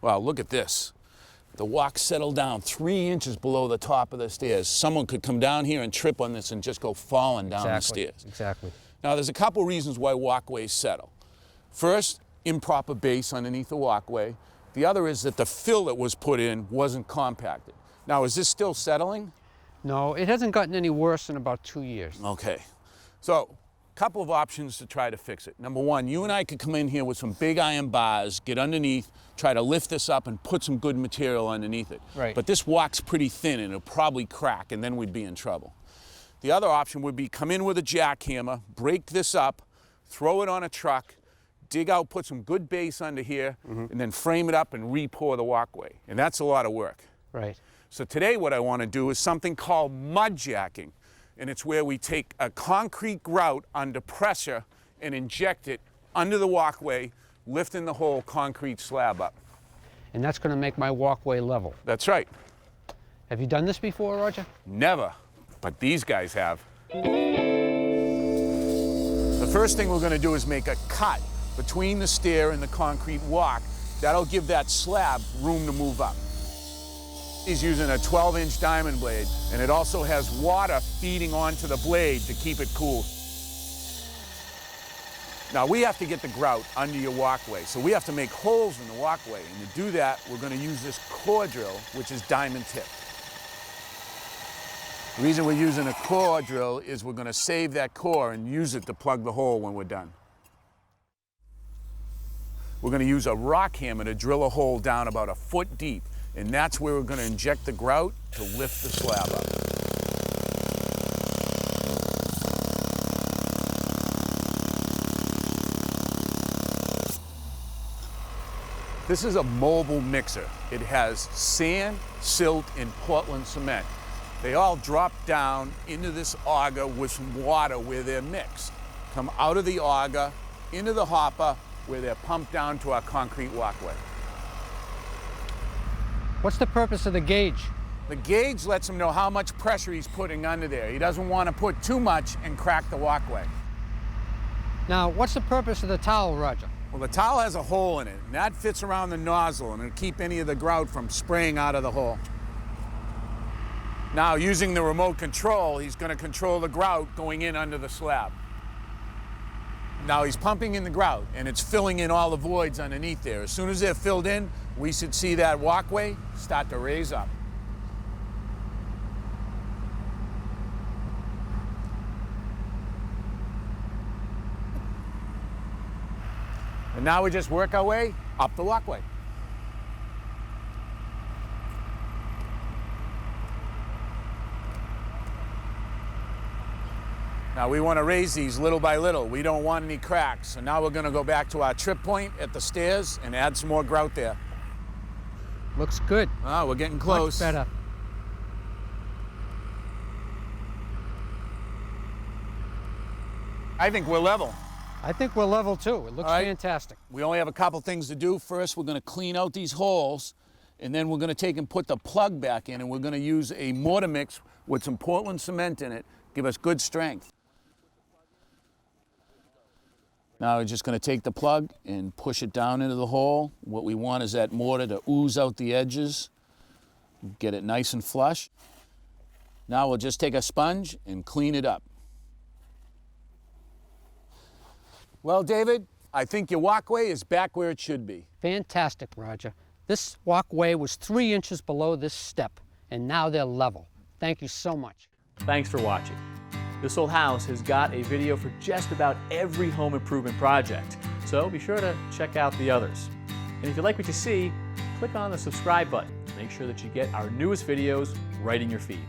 Wow, look at this. The walk settled down 3 inches below the top of the stairs. Someone could come down here and trip on this and just go falling down the stairs. Exactly. Now, there's a couple reasons why walkways settle. First, improper base underneath the walkway. The other is that the fill that was put in wasn't compacted. Now, is this still settling? No, it hasn't gotten any worse in about 2 years. Okay. So, a couple of options to try to fix it. Number one, you and I could come in here with some big iron bars, get underneath, try to lift this up and put some good material underneath it. Right. But this walk's pretty thin and it'll probably crack, and then we'd be in trouble. The other option would be come in with a jackhammer, break this up, throw it on a truck, dig out, put some good base under here, and then frame it up and re-pour the walkway. And that's a lot of work. Right. So today what I want to do is something called mudjacking. And it's where we take a concrete grout under pressure and inject it under the walkway, lifting the whole concrete slab up. And that's going to make my walkway level. That's right. Have you done this before, Roger? Never, but these guys have. The first thing we're going to do is make a cut between the stair and the concrete walk. That'll give that slab room to move up. He's using a 12-inch diamond blade, and it also has water feeding onto the blade to keep it cool. Now, we have to get the grout under your walkway, so we have to make holes in the walkway, and to do that, we're going to use this core drill, which is diamond tipped. The reason we're using a core drill is we're going to save that core and use it to plug the hole when we're done. We're going to use a rock hammer to drill a hole down about 1 foot deep, and that's where we're going to inject the grout to lift the slab up. This is a mobile mixer. It has sand, silt, and Portland cement. They all drop down into this auger with some water where they're mixed. Come out of the auger, into the hopper, where they're pumped down to our concrete walkway. What's the purpose of the gauge? The gauge lets him know how much pressure he's putting under there. He doesn't want to put too much and crack the walkway. Now, what's the purpose of the towel, Roger? Well, the towel has a hole in it, and that fits around the nozzle, and it'll keep any of the grout from spraying out of the hole. Now, using the remote control, he's going to control the grout going in under the slab. Now he's pumping in the grout, and it's filling in all the voids underneath there. As soon as they're filled in, we should see that walkway start to raise up. And now we just work our way up the walkway. Now we want to raise these little by little. We don't want any cracks. So now we're going to go back to our trip point at the stairs and add some more grout there. Looks good. Oh, we're getting close. Much better. I think we're level. I think we're level too. It looks fantastic. We only have a couple things to do. First, we're going to clean out these holes, and then we're going to take and put the plug back in, and we're going to use a mortar mix with some Portland cement in it, give us good strength. Now we're just going to take the plug and push it down into the hole. What we want is that mortar to ooze out the edges, get it nice and flush. Now we'll just take a sponge and clean it up. Well, David, I think your walkway is back where it should be. Fantastic, Roger. This walkway was 3 inches below this step, and now they're level. Thank you so much. Thanks for watching. This Old House has got a video for just about every home improvement project, so be sure to check out the others. And if you like what you see, click on the subscribe button to make sure that you get our newest videos right in your feed.